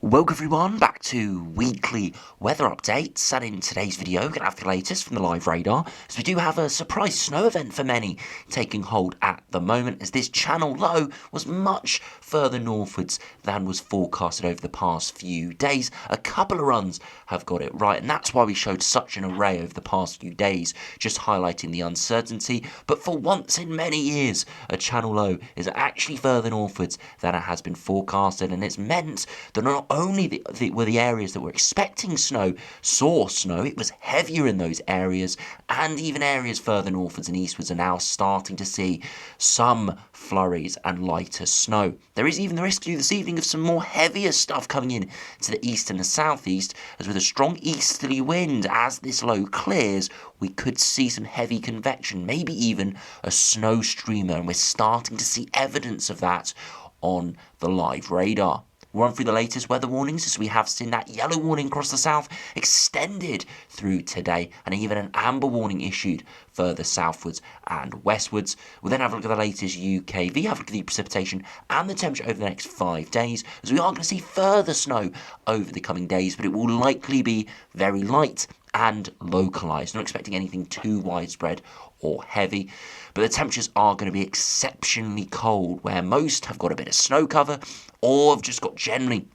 Welcome everyone back to weekly weather updates, and in today's video we're going to have the latest from the live radar, as we do have a surprise snow event for many taking hold at the moment, as this channel low was much further northwards than was forecasted over the past few days. A couple of runs have got it right, and that's why we showed such an array over the past few days, just highlighting the uncertainty. But for once in many years, a channel low is actually further northwards than it has been forecasted, and it's meant that not only were the areas that were expecting snow saw snow, it was heavier in those areas, and even areas further northwards and eastwards are now starting to see some flurries and lighter snow. There is even the risk to this evening of some more heavier stuff coming in to the east and the southeast, as with a strong easterly wind as this low clears, we could see some heavy convection, maybe even a snow streamer, and we're starting to see evidence of that on the live radar. We'll run through the latest weather warnings, as we have seen that yellow warning across the south extended through today, and even an amber warning issued further southwards and westwards. We'll then have a look at the latest UKV, have a look at the precipitation and the temperature over the next 5 days, as we are going to see further snow over the coming days, but it will likely be very light and localised. Not expecting anything too widespread or heavy, but the temperatures are going to be exceptionally cold, where most have got a bit of snow cover or have just got generally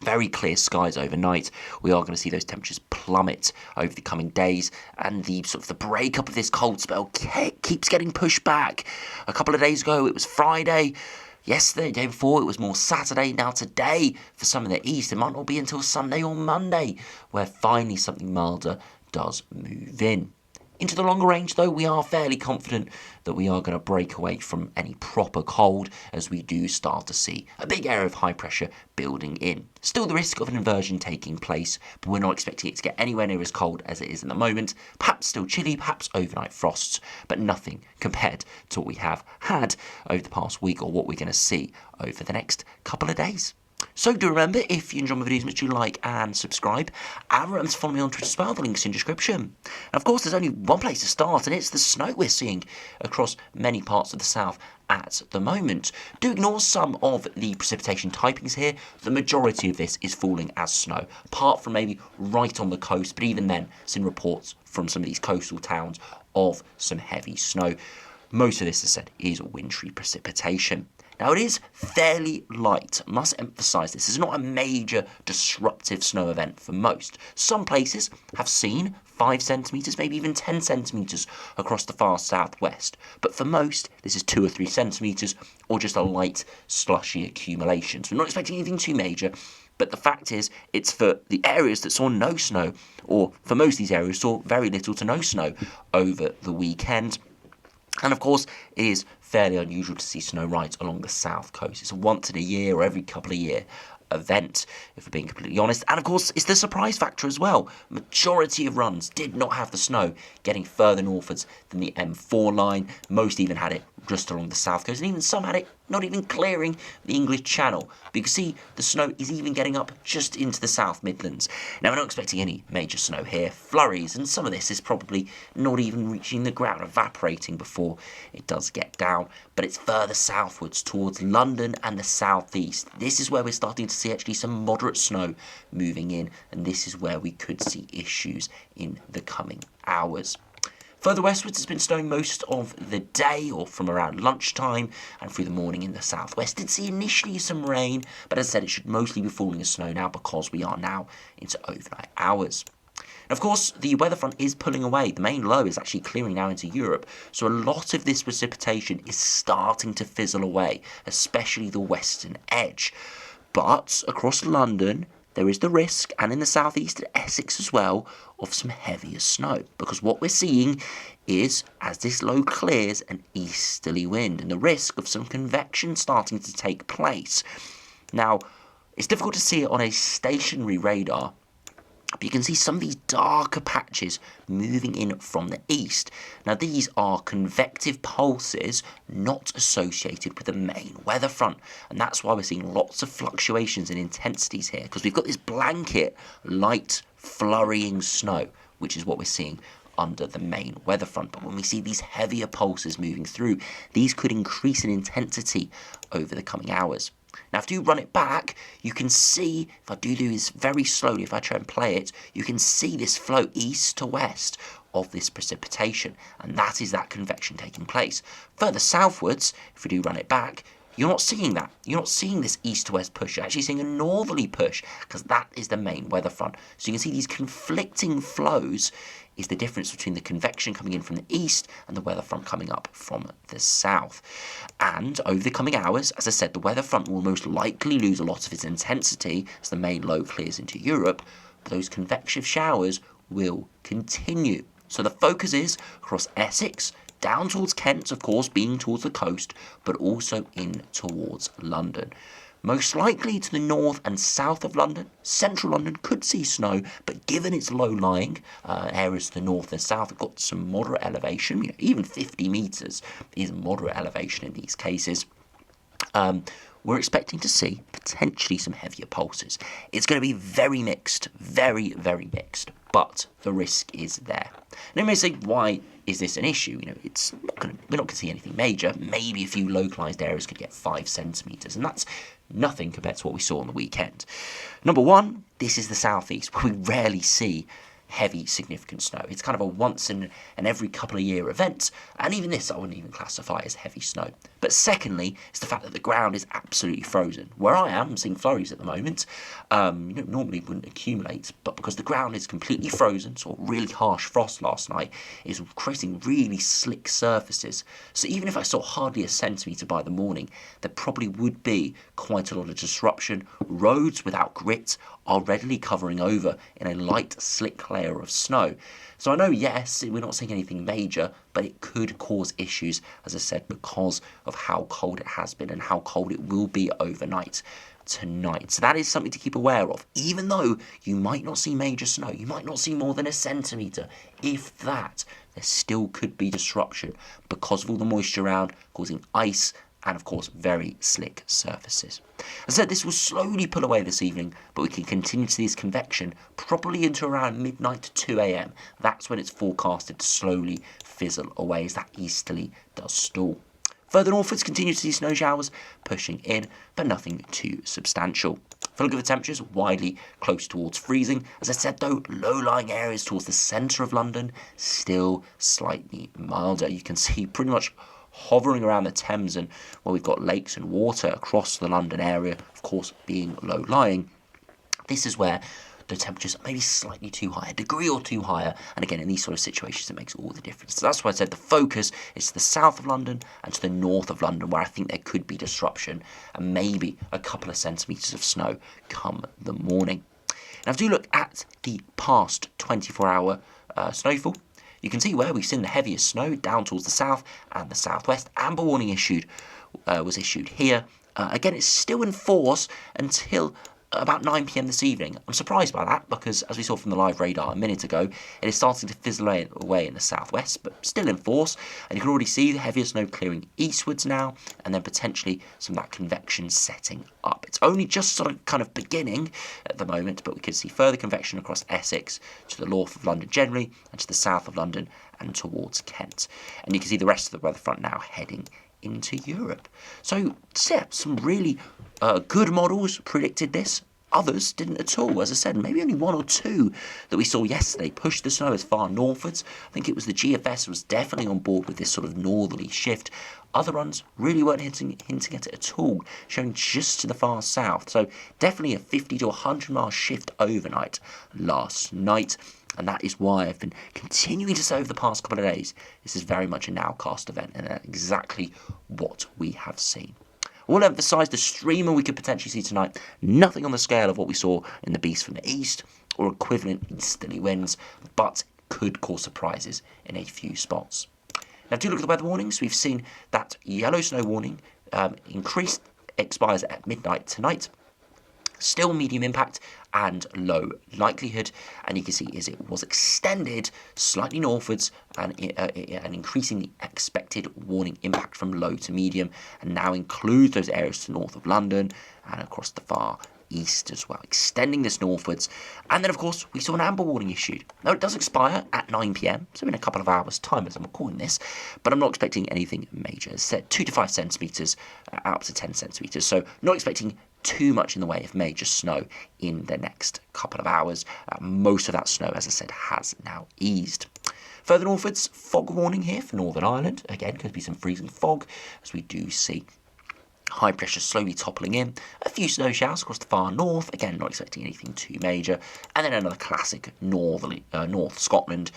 very clear skies overnight. We are going to see those temperatures plummet over the coming days, and the breakup of this cold spell keeps getting pushed back. A couple of days ago it was Friday. Yesterday, the day before, it was more Saturday. Now today, for some of the east, it might not be until Sunday or Monday where finally something milder does move in. Into the longer range, though, we are fairly confident that we are going to break away from any proper cold, as we do start to see a big area of high pressure building in. Still the risk of an inversion taking place, but we're not expecting it to get anywhere near as cold as it is at the moment. Perhaps still chilly, perhaps overnight frosts, but nothing compared to what we have had over the past week or what we're going to see over the next couple of days. So do remember, if you enjoy my videos, make sure you like and subscribe, and remember to follow me on Twitter as well, the link's in the description. And of course, there's only one place to start, and it's the snow we're seeing across many parts of the south at the moment. Do ignore some of the precipitation typings here. The majority of this is falling as snow, apart from maybe right on the coast, but even then, seen reports from some of these coastal towns of some heavy snow. Most of this, as I said, is wintry precipitation. Now, it is fairly light. I must emphasise this is not a major disruptive snow event for most. Some places have seen 5 centimetres, maybe even 10 centimetres across the far southwest. But for most, this is 2 or 3 centimetres, or just a light, slushy accumulation. So we're not expecting anything too major. But the fact is, it's for the areas that saw no snow, or for most of these areas saw very little to no snow over the weekend. And of course, it is fairly unusual to see snow right along the south coast. It's a once in a year or every couple of year event, if we're being completely honest. And of course, it's the surprise factor as well. Majority of runs did not have the snow getting further northwards than the M4 line. Most even had it just along the south coast, and even some had it not even clearing the English Channel. But you can see the snow is even getting up just into the South Midlands. Now, we're not expecting any major snow here. Flurries, and some of this is probably not even reaching the ground, evaporating before it does get down. But it's further southwards towards London and the southeast. This is where we're starting to see actually some moderate snow moving in, and this is where we could see issues in the coming hours. Further westwards, it's been snowing most of the day, or from around lunchtime and through the morning in the southwest. Did see initially some rain, but as I said, it should mostly be falling as snow now, because we are now into overnight hours. And of course, the weather front is pulling away. The main low is actually clearing now into Europe, so a lot of this precipitation is starting to fizzle away, especially the western edge. But across London, there is the risk, and in the southeast and Essex as well, of some heavier snow. Because what we're seeing is, as this low clears, an easterly wind, and the risk of some convection starting to take place. Now, it's difficult to see it on a stationary radar, but you can see some of these darker patches moving in from the east. Now, these are convective pulses not associated with the main weather front, and that's why we're seeing lots of fluctuations in intensities here, because we've got this blanket light flurrying snow, which is what we're seeing under the main weather front. But when we see these heavier pulses moving through, these could increase in intensity over the coming hours. Now, if you run it back, you can see, if I do this very slowly, if I try and play it, you can see this flow east to west of this precipitation, and that is that convection taking place. Further southwards, if we do run it back, you're not seeing that. You're not seeing this east to west push. You're actually seeing a northerly push, because that is the main weather front. So you can see these conflicting flows is the difference between the convection coming in from the east and the weather front coming up from the south. And over the coming hours, as I said, the weather front will most likely lose a lot of its intensity as the main low clears into Europe, but those convective showers will continue. So the focus is across Essex, down towards Kent, of course, being towards the coast, but also in towards London. Most likely to the north and south of London. Central London could see snow, but given its low-lying areas to the north and south have got some moderate elevation, even 50 metres is moderate elevation in these cases. We're expecting to see potentially some heavier pulses. It's going to be very mixed, very, very mixed, but the risk is there. Now you may say, why is this an issue? We're not going to see anything major. Maybe a few localised areas could get 5 centimetres, and that's nothing compared to what we saw on the weekend. Number one, this is the southeast, where we rarely see heavy, significant snow. It's kind of a once in an every couple of year event, and even this I wouldn't even classify as heavy snow. But secondly, it's the fact that the ground is absolutely frozen. Where I am, I'm seeing flurries at the moment. Normally wouldn't accumulate, but because the ground is completely frozen, so really harsh frost last night is creating really slick surfaces. So even if I saw hardly a centimetre by the morning, there probably would be quite a lot of disruption. Roads without grit are readily covering over in a light, slick layer of snow. So I know, yes, we're not seeing anything major, but it could cause issues, as I said, because of how cold it has been and how cold it will be overnight tonight. So that is something to keep aware of. Even though you might not see major snow, you might not see more than a centimetre. If that, there still could be disruption because of all the moisture around, causing ice and, of course, very slick surfaces. As I said, this will slowly pull away this evening, but we can continue to see this convection probably into around midnight to 2 a.m. That's when it's forecasted to slowly fizzle away as that easterly does stall. Further northwards, continue to see snow showers pushing in, but nothing too substantial. If I look at the temperatures, widely close towards freezing. As I said though, low-lying areas towards the centre of London, still slightly milder. You can see pretty much hovering around the Thames and where we've got lakes and water across the London area, of course being low-lying. This is where the temperatures are maybe slightly too high, a degree or two higher, and again in these sort of situations it makes all the difference. So that's why I said the focus is to the south of London and to the north of London, where I think there could be disruption and maybe a couple of centimetres of snow come the morning. Now if you look at the past 24-hour snowfall, you can see where we've seen the heaviest snow down towards the south and the southwest. Amber warning was issued here. Again, it's still in force until about 9 p.m. this evening. I'm surprised by that because, as we saw from the live radar a minute ago, it is starting to fizzle away in the southwest, but still in force. And you can already see the heavier snow clearing eastwards now, and then potentially some of that convection setting up. It's only just sort of kind of beginning at the moment, but we can see further convection across Essex to the north of London generally, and to the south of London and towards Kent. And you can see the rest of the weather front now heading into Europe. So, yeah, some really good models predicted this. Others didn't at all. As I said, maybe only one or two that we saw yesterday pushed the snow as far northwards. I think it was the GFS was definitely on board with this sort of northerly shift. Other runs really weren't hinting at it at all, showing just to the far south. So definitely a 50 to 100 mile shift overnight last night. And that is why I've been continuing to say over the past couple of days, this is very much a nowcast event, and that's exactly what we have seen. I will emphasise the streamer we could potentially see tonight. Nothing on the scale of what we saw in the Beast from the East or equivalent easterly winds, but could cause surprises in a few spots. Now, do look at the weather warnings. We've seen that yellow snow warning expires at midnight tonight. Still medium impact and low likelihood, and you can see as it was extended slightly northwards and increasing the expected warning impact from low to medium, and now includes those areas to the north of London and across the far east as well, extending this northwards. And then, of course, we saw an amber warning issued. Now, it does expire at 9 p.m, so in a couple of hours' time as I'm recording this, but I'm not expecting anything major. As said, 2 to 5 centimetres, up to 10 centimetres, so not expecting too much in the way of major snow in the next couple of hours. Most of that snow, as I said, has now eased. Further northwards, fog warning here for Northern Ireland. Again, going to be some freezing fog, as we do see high pressure slowly toppling in. A few snow showers across the far north. Again, not expecting anything too major. And then another classic North Scotland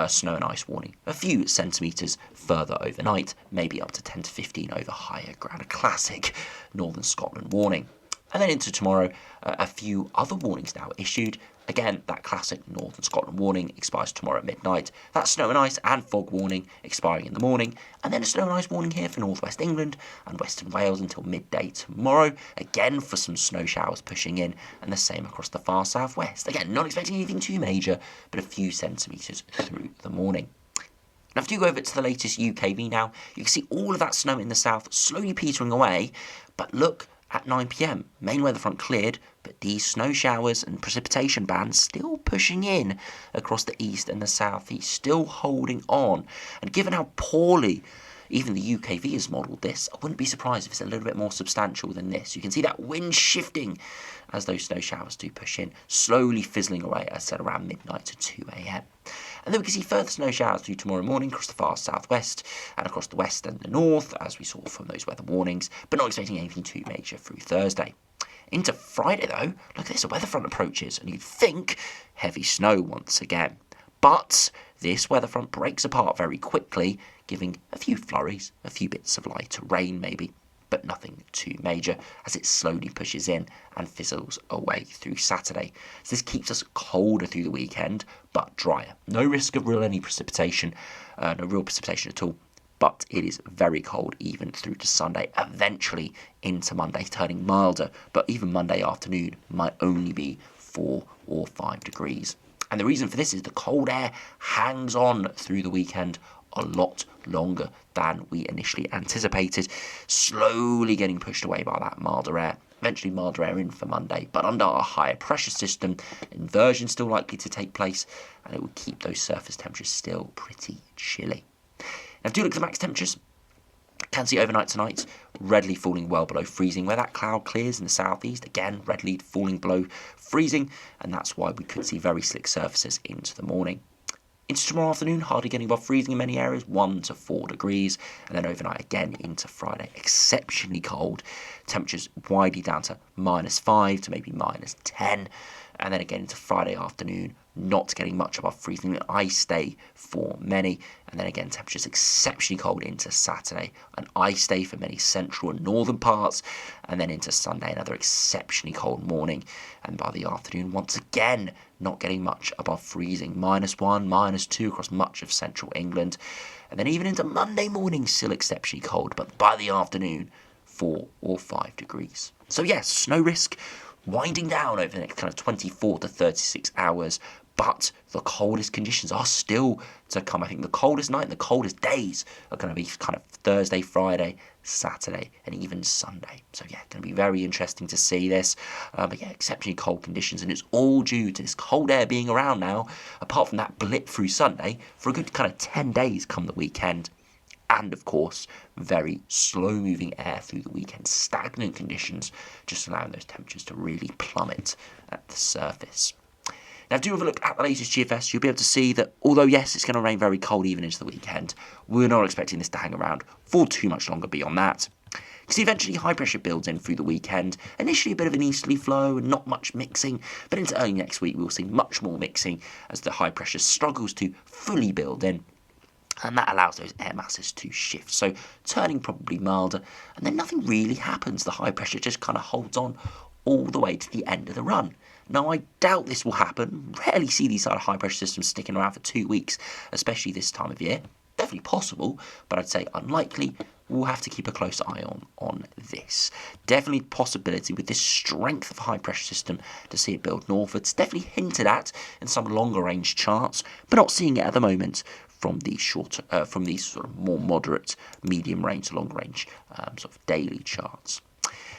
snow and ice warning. A few centimetres further overnight, maybe up to 10 to 15 over higher ground. A classic Northern Scotland warning. And then into tomorrow, a few other warnings now issued. Again, that classic Northern Scotland warning expires tomorrow at midnight. That snow and ice and fog warning expiring in the morning. And then a snow and ice warning here for northwest England and western Wales until midday tomorrow. Again, for some snow showers pushing in, and the same across the far southwest. Again, not expecting anything too major, but a few centimetres through the morning. Now, if you go over to the latest UKV now, you can see all of that snow in the south slowly petering away. But look, at 9 p.m, main weather front cleared, but these snow showers and precipitation bands still pushing in across the east and the southeast, still holding on. And given how poorly even the UKV has modelled this, I wouldn't be surprised if it's a little bit more substantial than this. You can see that wind shifting as those snow showers do push in, slowly fizzling away, as I said, around midnight to 2 a.m. And then we can see further snow showers through tomorrow morning across the far southwest and across the west and the north, as we saw from those weather warnings, but not expecting anything too major through Thursday. Into Friday, though, look at this, a weather front approaches, and you'd think heavy snow once again. But this weather front breaks apart very quickly, giving a few flurries, a few bits of lighter rain maybe, but nothing too major as it slowly pushes in and fizzles away through Saturday. So this keeps us colder through the weekend, but drier. No risk of any precipitation, no real precipitation at all, but it is very cold even through to Sunday, eventually into Monday, turning milder, but even Monday afternoon might only be 4 or 5 degrees. And the reason for this is the cold air hangs on through the weekend a lot longer than we initially anticipated, slowly getting pushed away by that milder air. Eventually milder air in for Monday, but under our higher pressure system, inversion still likely to take place, and it will keep those surface temperatures still pretty chilly. Now, if you look at the max temperatures, can see overnight tonight, readily falling well below freezing. Where that cloud clears in the southeast, again, readily falling below freezing, and that's why we could see very slick surfaces into the morning. Into tomorrow afternoon, hardly getting above freezing in many areas, 1 to 4 degrees, and then overnight again into Friday, exceptionally cold. Temperatures widely down to -5 to maybe -10, and then again into Friday afternoon, not getting much above freezing, an ice day for many, and then again temperatures exceptionally cold into Saturday, an ice day for many central and northern parts, and then into Sunday, another exceptionally cold morning, and by the afternoon, once again, not getting much above freezing, -1, -2 across much of central England, and then even into Monday morning, still exceptionally cold, but by the afternoon, 4 or 5 degrees. So yes, snow risk winding down over the next kind of 24 to 36 hours, but the coldest conditions are still to come. I think the coldest night and the coldest days are going to be kind of Thursday, Friday, Saturday, and even Sunday. So yeah, going to be very interesting to see this. But yeah, exceptionally cold conditions, and it's all due to this cold air being around now, apart from that blip through Sunday, for a good kind of 10 days come the weekend. And of course, very slow-moving air through the weekend, stagnant conditions, just allowing those temperatures to really plummet at the surface. Now, if you have a look at the latest GFS, you'll be able to see that although, yes, it's going to rain very cold even into the weekend, we're not expecting this to hang around for too much longer beyond that. You see, eventually high pressure builds in through the weekend. Initially a bit of an easterly flow and not much mixing, but into early next week we'll see much more mixing as the high pressure struggles to fully build in. And that allows those air masses to shift, so turning probably milder, and then nothing really happens. The high pressure just kind of holds on all the way to the end of the run. Now, I doubt this will happen. Rarely see these sort of high pressure systems sticking around for 2 weeks, especially this time of year. Definitely possible, but I'd say unlikely. We'll have to keep a close eye on this. Definitely possibility with this strength of high pressure system to see it build northwards. Definitely hinted at in some longer range charts, but not seeing it at the moment from these shorter, from these sort of more moderate, medium range, long range sort of daily charts.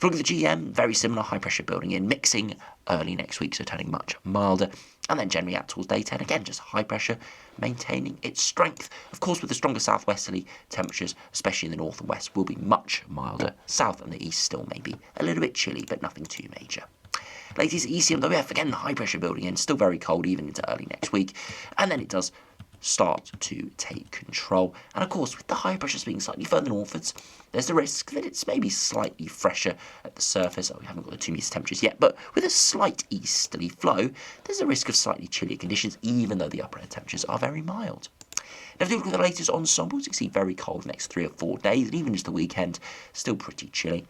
For look at the GM, very similar, high pressure building in, mixing early next week, so turning much milder. And then generally out towards day 10, again, just high pressure, maintaining its strength. Of course, with the stronger southwesterly temperatures, especially in the north and west, will be much milder. South and the east still maybe a little bit chilly, but nothing too major. Latest ECMWF, again, high pressure building in, still very cold even into early next week. And then it does start to take control. And of course, with the high pressures being slightly further northwards, there's the risk that it's maybe slightly fresher at the surface. We haven't got the 2 metre temperatures yet, but with a slight easterly flow, there's a risk of slightly chillier conditions, even though the upper air temperatures are very mild. Now, if you look at the latest ensembles, you can see very cold the next 3 or 4 days, and even just the weekend, still pretty chilly.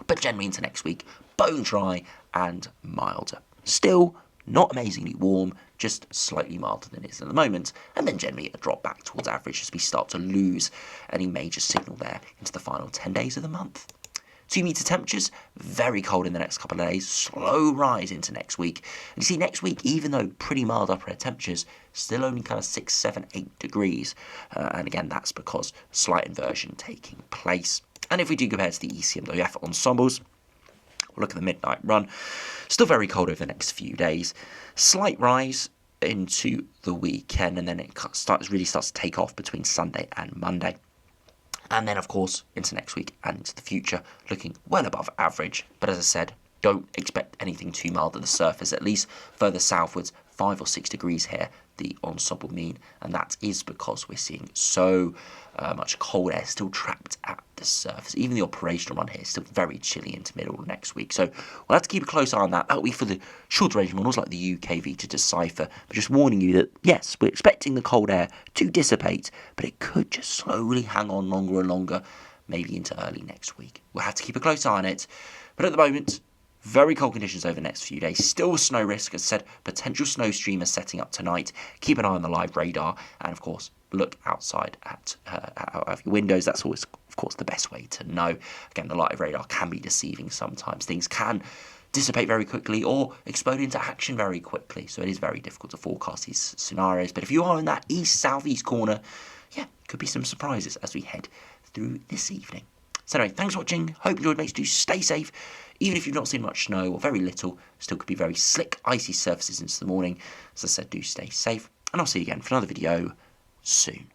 But generally into next week, bone dry and milder. Still not amazingly warm, just slightly milder than it is at the moment, and then generally a drop back towards average as we start to lose any major signal there into the final 10 days of the month. 2 metre temperatures, very cold in the next couple of days, slow rise into next week. And you see next week, even though pretty mild upper air temperatures, still only kind of 6, 7, 8 degrees. And again, that's because slight inversion taking place. And if we do compare to the ECMWF ensembles, we'll look at the midnight run. Still very cold over the next few days. Slight rise into the weekend, and then it really starts to take off between Sunday and Monday. And then, of course, into next week and into the future, looking well above average. But as I said, don't expect anything too mild at the surface, at least further southwards, 5 or 6 degrees here, the ensemble mean. And that is because we're seeing so much cold air still trapped at the surface. Even the operational run here is still very chilly into middle of next week. So we'll have to keep a close eye on that. That'll be for the shorter range models like the UKV to decipher. But just warning you that, yes, we're expecting the cold air to dissipate, but it could just slowly hang on longer and longer, maybe into early next week. We'll have to keep a close eye on it. But at the moment, very cold conditions over the next few days. Still a snow risk. As I said, potential snow streamers setting up tonight. Keep an eye on the live radar. And, of course, look outside at out of your windows. That's always, of course, the best way to know. Again, the live radar can be deceiving sometimes. Things can dissipate very quickly or explode into action very quickly. So it is very difficult to forecast these scenarios. But if you are in that east-southeast corner, yeah, could be some surprises as we head through this evening. So anyway, thanks for watching. Hope you enjoyed. Make sure to stay safe. Even if you've not seen much snow or very little, still could be very slick, icy surfaces into the morning. As I said, do stay safe. And I'll see you again for another video soon.